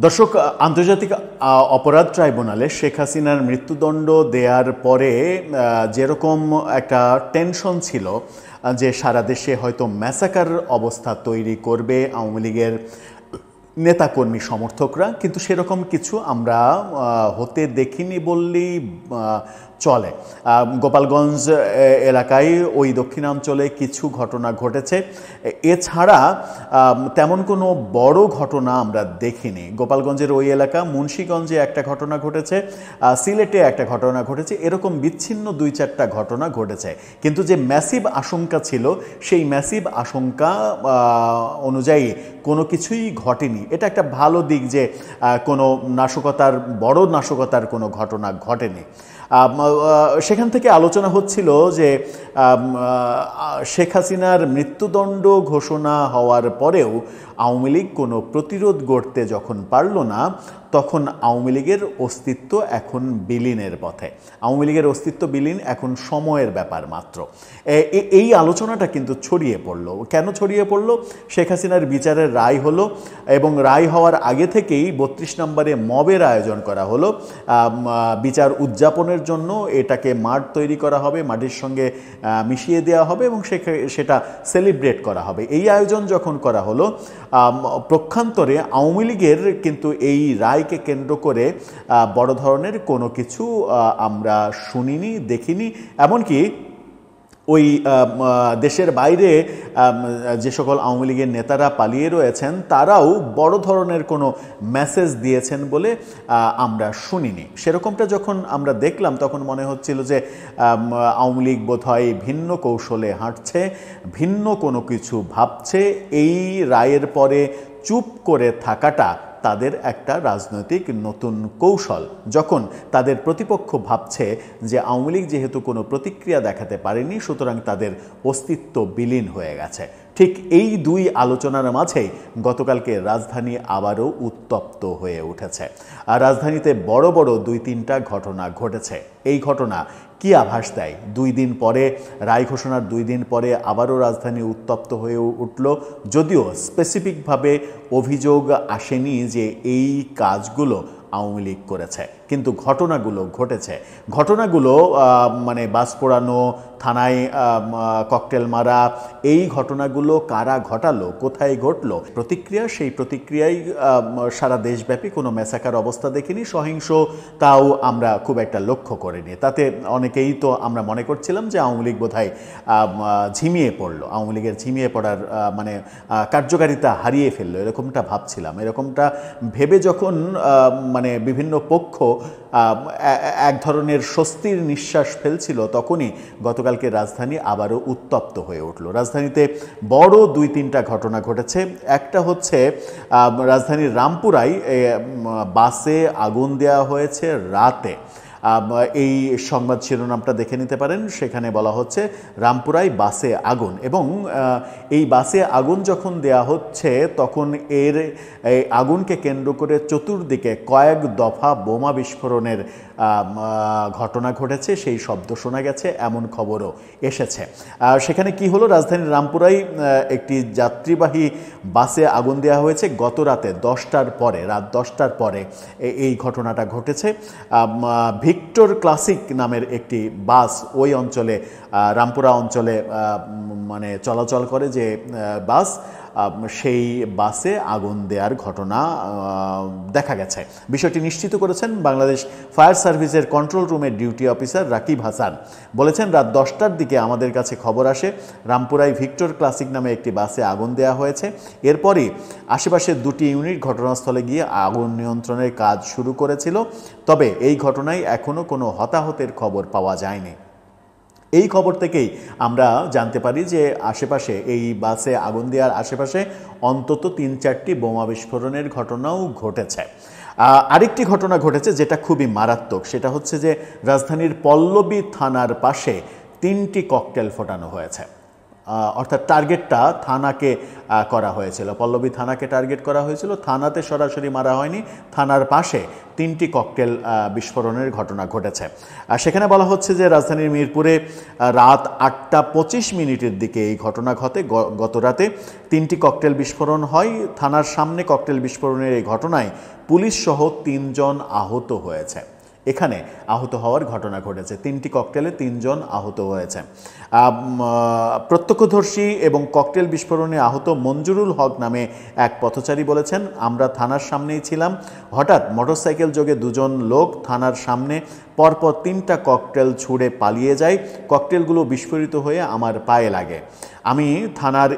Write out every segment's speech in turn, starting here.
দর্শক, আন্তর্জাতিক অপরাধ ট্রাইব্যুনালে শেখ হাসিনার মৃত্যুদণ্ড দেওয়ার পরে যেরকম একটা টেনশন ছিল যে সারা দেশে হয়তো ম্যাসাকার অবস্থা তৈরি করবে আওয়ামী লীগের নেতাকর্মী সমর্থকরা, কিন্তু সেরকম কিছু আমরা হতে দেখিনি বললেই চলে। গোপালগঞ্জ এলাকায় ওই দক্ষিণাঞ্চলে কিছু ঘটনা ঘটেছে, এছাড়া তেমন কোনো বড় ঘটনা আমরা দেখিনি। গোপালগঞ্জের ওই এলাকা, মুন্সিগঞ্জে একটা ঘটনা ঘটেছে, সিলেটে একটা ঘটনা ঘটেছে, এরকম বিচ্ছিন্ন ২-৪টা ঘটনা ঘটেছে। কিন্তু যে ম্যাসিভ আশঙ্কা ছিল সেই ম্যাসিভ আশঙ্কা অনুযায়ী কোনো কিছুই ঘটেনি। এটা একটা ভালো দিক যে কোনো নাশকতার, বড় নাশকতার কোনো ঘটনা ঘটেনি। সেখান থেকে আলোচনা হচ্ছিল যে শেখ হাসিনার মৃত্যুদণ্ড ঘোষণা হওয়ার পরেও আওয়ামী লীগ কোনো প্রতিরোধ গড়তে যখন পারল না, তখন আওয়ামী লীগের অস্তিত্ব এখন বিলীনের পথে। আওয়ামী লীগের অস্তিত্ব বিলীন এখন সময়ের ব্যাপার মাত্র। এই আলোচনাটা কিন্তু ছড়িয়ে পড়লো। কেন ছড়িয়ে পড়লো? শেখ হাসিনার বিচারের রায় হলো এবং রায় হওয়ার আগে থেকেই ৩২ নম্বরে মবের আয়োজন করা হলো। বিচার উদযাপনের জন্য এটাকে মাঠ তৈরি করা হবে, মাটির সঙ্গে মিশিয়ে দেওয়া হবে এবং সেটা সেলিব্রেট করা হবে। এই আয়োজন যখন করা হলো, পক্ষান্তরে আওয়ামী লীগের কিন্তু এই রায়কে কেন্দ্র করে বড় ধরনের কোনো কিছু আমরা শুনিনি, দেখিনি। এমনকি ওই দেশের বাইরে যে সকল আওয়ামী লীগের নেতারা পালিয়ে রয়েছেন তারাও বড় ধরনের কোনো মেসেজ দিয়েছেন বলে আমরা শুনিনি। সেরকমটা যখন আমরা দেখলাম তখন মনে হচ্ছিল যে আওয়ামী লীগ বোধহয় ভিন্ন কৌশলে হাঁটছে, ভিন্ন কোনো কিছু ভাবছে। এই রায়ের পরে চুপ করে থাকাটা তাদের একটা রাজনৈতিক নতুন কৌশল। যখন তাদের প্রতিপক্ষ ভাবছে যে আওয়ামী লীগ যেহেতু কোনো প্রতিক্রিয়া দেখাতে পারেনি, সুতরাং তাদের অস্তিত্ব বিলীন হয়ে গেছে। ঠিক এই দুই আলোচনার মাঝেই গতকালকে রাজধানী আবারও উত্তপ্ত হয়ে উঠেছে। আর রাজধানীতে বড় বড় ২-৩টা ঘটনা ঘটেছে। এই ঘটনা কি আভাস দেয়? ২ দিন পরে, রায় ঘোষণার ২ দিন পরে আবারও রাজধানী উত্তপ্ত হয়ে উঠল। যদিও স্পেসিফিকভাবে অভিযোগ আসেনি যে এই কাজগুলো আওয়ামী লীগ করেছে, কিন্তু ঘটনাগুলো ঘটেছে। ঘটনাগুলো মানে বাস পোড়ানো, থানায় ককটেল মারা, এই ঘটনাগুলো কারা ঘটালো, কোথায় ঘটলো, প্রতিক্রিয়া, সেই প্রতিক্রিয়ায় সারা দেশব্যাপী কোনো ম্যাসাকার অবস্থা দেখিনি, সহিংসতাও আমরা খুব একটা লক্ষ্য করিনি। তাতে অনেকেই তো আমরা মনে করছিলাম যে আওয়ামী লীগ বোধহয় ঝিমিয়ে পড়লো, আওয়ামী লীগের ঝিমিয়ে পড়ার মানে কার্যকারিতা হারিয়ে ফেললো, এরকমটা ভাবছিলাম। এরকমটা ভেবে যখন মানে বিভিন্ন পক্ষ এক ধরনের স্বস্তির নিঃশ্বাস ফেলছিল, তখনই গতকালকে রাজধানী আবারও উত্তপ্ত হয়ে উঠল। রাজধানীতে বড় ২-৩টা ঘটনা ঘটেছে। একটা হচ্ছে রাজধানীর রামপুরায় বাসে আগুন দেওয়া হয়েছে রাতে। এই সংবাদ শিরোনামটা দেখে নিতে পারেন। সেখানে বলা হচ্ছে রামপুরায় বাসে আগুন, এবং এই বাসে আগুন যখন দেয়া হচ্ছে তখন এর আগুনকে কেন্দ্র করে চতুর্দিকে কয়েক দফা বোমা বিস্ফোরণের ঘটনা ঘটেছে, সেই শব্দ শোনা গেছে, এমন খবরও এসেছে। সেখানে কি হলো? রাজধানীর রামপুরায় একটি যাত্রীবাহী বাসে আগুন দেওয়া হয়েছে গত রাতে 10টার পরে, রাত 10টার পরে এই ঘটনাটা ঘটেছে। ভিক্টর ক্লাসিক নামের একটি বাস ওই অঞ্চলে, রামপুরা অঞ্চলে মানে চলাচল করে যে বাস, সেই বাসে আগুন দেওয়ার ঘটনা দেখা গেছে। বিষয়টি নিশ্চিত করেছেন বাংলাদেশ ফায়ার সার্ভিসের কন্ট্রোল রুমের ডিউটি অফিসার রাকিব হাসান। বলেছেন, রাত 10টার দিকে আমাদের কাছে খবর আসে রামপুরায় ভিক্টর ক্লাসিক নামে একটি বাসে আগুন দেওয়া হয়েছে। এরপরই আশেপাশের 2টি ইউনিট ঘটনাস্থলে গিয়ে আগুন নিয়ন্ত্রণের কাজ শুরু করেছিল। তবে এই ঘটনায় এখনও কোনো হতাহতের খবর পাওয়া যায়নি। এই খবর থেকেই আমরা জানতে পারি যে আশেপাশে, এই বাসে আগুন দেওয়ার আশেপাশে অন্তত 3-4টি বোমা বিস্ফোরণের ঘটনাও ঘটেছে। আরেকটি ঘটনা ঘটেছে যেটা খুবই মারাত্মক। সেটা হচ্ছে যে রাজধানীর পল্লবী থানার পাশে 3টি ককটেল ফোটানো হয়েছে। অর্থাৎ টার্গেটটা থানাকে করা হয়েছিল, পল্লবী থানাকে টার্গেট করা হয়েছিল। থানাতে সরাসরি মারা হয়নি, থানার পাশে 3টি ককটেল বিস্ফোরণের ঘটনা ঘটেছে। সেখানে বলা হচ্ছে যে রাজধানীর মিরপুরে রাত 8:25 দিকে এই ঘটনা ঘটে। গত রাতে 3টি ককটেল বিস্ফোরণ হয়। থানার সামনে ককটেল বিস্ফোরণের এই ঘটনায় পুলিশ সহ 3 জন আহত হয়েছে। এখানে আহত হওয়ার ঘটনা ঘটেছে, 3টি ককটেলে 3 জন আহত হয়েছে। প্রত্যক্ষদর্শী এবং ককটেল বিস্ফোরণে আহত মঞ্জুরুল হক নামে এক পথচারী বলেছেন, আমরা থানার সামনেই ছিলাম, হঠাৎ মোটরসাইকেল যোগে 2 জন লোক থানার সামনে পরপর 3টা ককটেল ছুঁড়ে পালিয়ে যায়। ককটেলগুলো বিস্ফোরিত হয়ে আমার পায়ে লাগে। আমি থানার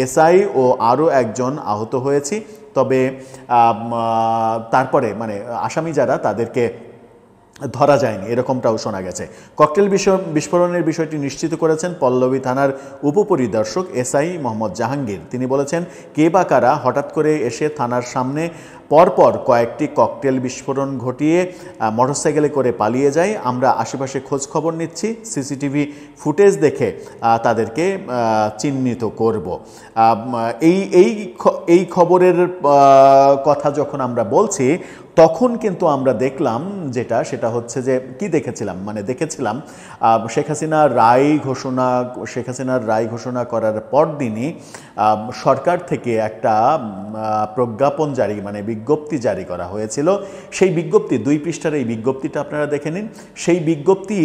এসআই ও আরও একজন আহত হয়েছি। তবে তারপরে মানে আসামি যারা তাদেরকে ধরা যায়নি, এরকমটাও শোনা গেছে। ককটেল বিস্ফোরণের বিষয়টি নিশ্চিত করেছেন পল্লবী থানার উপপরিদর্শক এসআই মোহাম্মদ জাহাঙ্গীর। তিনি বলেছেন, কে বা কারা হঠাৎ করে এসে থানার সামনে পরপর কয়েকটি ককটেল বিস্ফোরণ ঘটিয়ে মোটরসাইকেলে করে পালিয়ে যায়। আমরা আশেপাশে খোঁজ খবর নিচ্ছি, সিসিটিভি ফুটেজ দেখে তাদেরকে চিহ্নিত করব। এই খবরের কথা যখন আমরা বলছি তখন কিন্তু আমরা দেখলাম সেটা হচ্ছে যে কি দেখেছিলাম, মানে দেখেছিলাম শেখ হাসিনার রায় ঘোষণা করার পরদিনই সরকার থেকে একটা প্রজ্ঞাপন জারি মানে বিজ্ঞপ্তি জারি করা হয়েছিল। সেই বিজ্ঞপ্তি 2 পৃষ্ঠার এই বিজ্ঞপ্তিটা আপনারা দেখে নিন। সেই বিজ্ঞপ্তি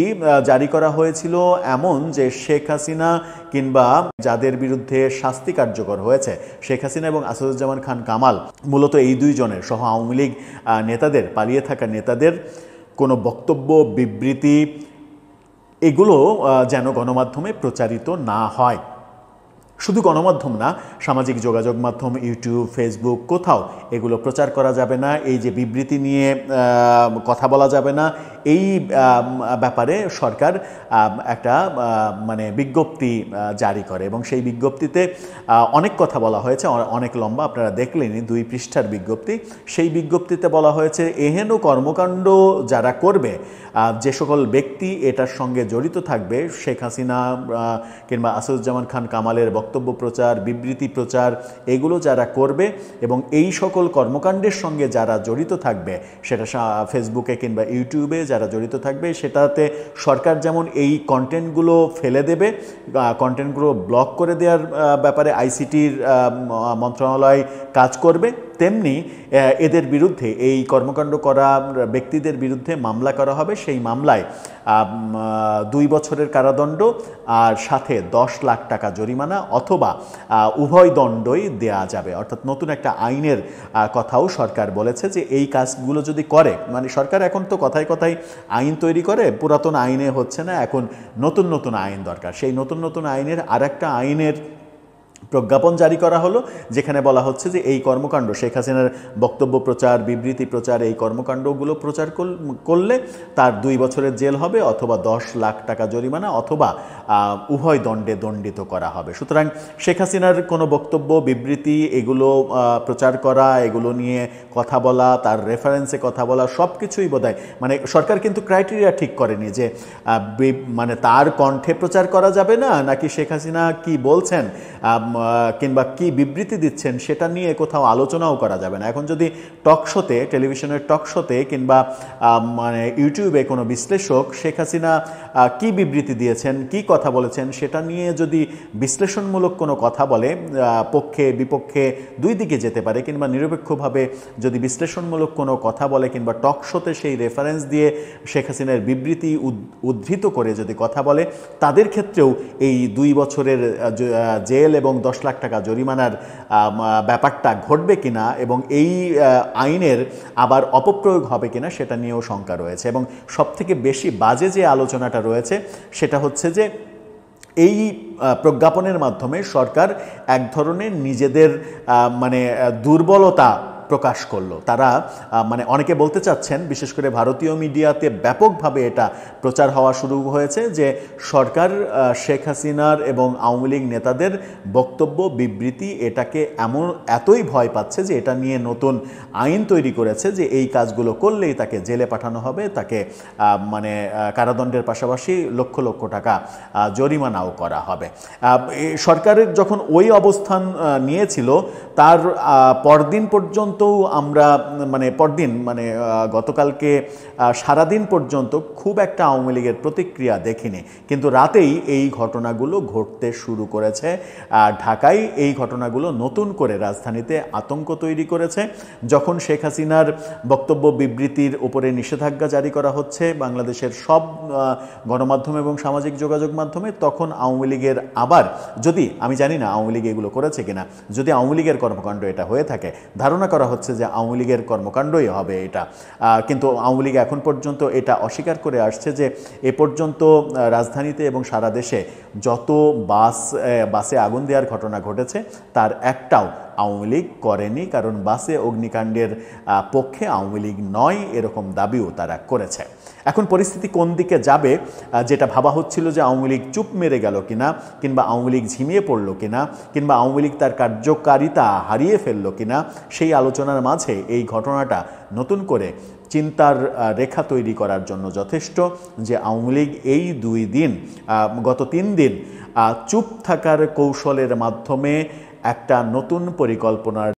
জারি করা হয়েছিল এমন যে শেখ হাসিনা কিংবা যাদের বিরুদ্ধে শাস্তি কার্যকর হয়েছে, শেখ হাসিনা এবং আসাদুজ্জামান খান কামাল, মূলত এই 2 জনের সহ আওয়ামী লীগ নেতাদের, পালিয়ে থাকা নেতাদের কোনো বক্তব্য, বিবৃতি এগুলো যেন গণমাধ্যমে প্রচারিত না হয়। শুধু গণমাধ্যম না, সামাজিক যোগাযোগ মাধ্যম, ইউটিউব, ফেসবুক, কোথাও এগুলো প্রচার করা যাবে না। এই যে বিবৃতি নিয়ে কথা বলা যাবে না, এই ব্যাপারে সরকার একটা মানে বিজ্ঞপ্তি জারি করে এবং সেই বিজ্ঞপ্তিতে অনেক কথা বলা হয়েছে, অনেক লম্বা, আপনারা দেখলেনই 2 পৃষ্ঠার বিজ্ঞপ্তি। সেই বিজ্ঞপ্তিতে বলা হয়েছে এহেন কর্মকাণ্ড যারা করবে, যে সকল ব্যক্তি এটার সঙ্গে জড়িত থাকবে, শেখ হাসিনা কিংবা আসাদুজ্জামান খান কামালের বক্তব্য প্রচার, বিবৃতি প্রচার, এগুলো যারা করবে এবং এই সকল কর্মকাণ্ডের সঙ্গে যারা জড়িত থাকবে, সেটা ফেসবুকে কিংবা ইউটিউবে যারা জড়িত থাকবে, সেটাতে সরকার যেমন এই কন্টেন্টগুলো ফেলে দেবে, কন্টেন্টগুলো ব্লক করে দেওয়ার ব্যাপারে আইসিটির মন্ত্রণালয় কাজ করবে, তেমনি এদের বিরুদ্ধে, এই কর্মকাণ্ড করা ব্যক্তিদের বিরুদ্ধে মামলা করা হবে। সেই মামলায় 2 বছরের কারাদণ্ড আর সাথে 10 লাখ টাকা জরিমানা অথবা উভয় দণ্ডই দেয়া যাবে। অর্থাৎ নতুন একটা আইনের কথাও সরকার বলেছে যে এই কাজগুলো যদি করে, মানে সরকার এখন তো কথায় কথায় আইন তৈরি করে, পুরাতন আইনে হচ্ছে না, এখন নতুন নতুন আইন দরকার। সেই নতুন নতুন আইনের আরেকটা আইনের প্রজ্ঞাপন জারি করা হলো, যেখানে বলা হচ্ছে যে এই কর্মকাণ্ড, শেখ হাসিনার বক্তব্য প্রচার, বিবৃতি প্রচার, এই কর্মকাণ্ডগুলো প্রচার করলে তার 2 বছরের জেল হবে অথবা 10 লাখ টাকা জরিমানা অথবা উভয় দণ্ডে দণ্ডিত করা হবে। সুতরাং শেখ হাসিনার কোনো বক্তব্য, বিবৃতি এগুলো প্রচার করা, এগুলো নিয়ে কথা বলা, তার রেফারেন্সে কথা বলা, সব কিছুই বোধহয় মানে সরকার কিন্তু ক্রাইটেরিয়া ঠিক করেনি যে মানে তার কণ্ঠে প্রচার করা যাবে না, নাকি শেখ হাসিনা কি বলছেন কিংবা কি বিবৃতি দিচ্ছেন সেটা নিয়ে কোথাও আলোচনাও করা যাবে না। এখন যদি টকশোতে, টেলিভিশনের টকশোতে কিংবা মানে ইউটিউবে কোনো বিশ্লেষক শেখ হাসিনা কি বিবৃতি দিয়েছেন, কি কথা বলেছেন সেটা নিয়ে যদি বিশ্লেষণমূলক কোনো কথা বলে, পক্ষে বিপক্ষে 2 দিকে যেতে পারে, কিংবা নিরপেক্ষভাবে যদি বিশ্লেষণমূলক কোনো কথা বলে কিংবা টকশোতে সেই রেফারেন্স দিয়ে শেখ হাসিনার বিবৃতি উদ্ধৃত করে যদি কথা বলে, তাদের ক্ষেত্রেও এই 2 বছরের জেল এবং 10 লাখ টাকা জরিমানার ব্যাপারটা ঘটবে কিনা এবং এই আইনের আবার অপপ্রয়োগ হবে কিনা সেটা নিয়েও শঙ্কা রয়েছে। এবং সবথেকে বেশি বাজে যে আলোচনাটা রয়েছে সেটা হচ্ছে যে এই প্রজ্ঞাপনের মাধ্যমে সরকার এক ধরনের নিজেদের মানে দুর্বলতা প্রকাশ করলো। তারা মানে অনেকে বলতে চাচ্ছেন, বিশেষ করে ভারতীয় মিডিয়াতে ব্যাপকভাবে এটা প্রচার হওয়া শুরু হয়েছে যে সরকার শেখ হাসিনার এবং আওয়ামী লীগ নেতাদের বক্তব্য বিবৃতি এটাকে এতই ভয় পাচ্ছে যে এটা নিয়ে নতুন আইন তৈরি করেছে যে এই কাজগুলো করলেই তাকে জেলে পাঠানো হবে, তাকে মানে কারাদণ্ডের পাশাপাশি লক্ষ লক্ষ টাকা জরিমানাও করা হবে। সরকারের যখন ওই অবস্থান নিয়েছিল তার পরদিন পর্যন্তও আমরা মানে গতকালকে সারাদিন পর্যন্ত খুব একটা আওয়ামী লীগের প্রতিক্রিয়া দেখিনি, কিন্তু রাতেই এই ঘটনাগুলো ঘটতে শুরু করেছে। ঢাকায় এই ঘটনাগুলো নতুন করে রাজধানীতে আতঙ্ক তৈরি করেছে। যখন শেখ হাসিনার বক্তব্য বিবৃতির উপরে নিষেধাজ্ঞা জারি করা হচ্ছে বাংলাদেশের সব গণমাধ্যম এবং সামাজিক যোগাযোগ মাধ্যমে, তখন আওয়ামী লীগের আবার, যদি আমি জানি না আওয়ামী লীগ এগুলো করেছে কিনা, যদি আওয়ামী লীগের কর্মকাণ্ড এটা হয়ে থাকে, ধারণা করা হচ্ছে যে আওয়ামী লীগের কর্মকাণ্ডই হবে এটা, কিন্তু আওয়ামী লীগ এখন পর্যন্ত এটা অস্বীকার করে আসছে যে এ পর্যন্ত রাজধানীতে এবং সারা দেশে যত বাসে আগুন দেওয়ার ঘটনা ঘটেছে তার একটাও আওয়ামী লীগ করেনি, কারণ বাসে অগ্নিকাণ্ডের পক্ষে আওয়ামী লীগ নয়, এরকম দাবিও তারা করেছে। এখন পরিস্থিতি কোন দিকে যাবে, যেটা ভাবা হচ্ছিল যে আওয়ামী লীগ চুপ মেরে গেল কিনা, কিংবা আওয়ামী লীগ ঝিমিয়ে পড়লো কিনা, কিংবা আওয়ামী লীগ তার কার্যকারিতা হারিয়ে ফেললো কিনা, সেই আলোচনার মাঝে এই ঘটনাটা নতুন করে চিন্তার রেখা তৈরি করার জন্য যথেষ্ট যে আওয়ামী লীগ এই 2 দিন, গত 3 দিন চুপ থাকার কৌশলের মাধ্যমে একটা নতুন পরিকল্পনার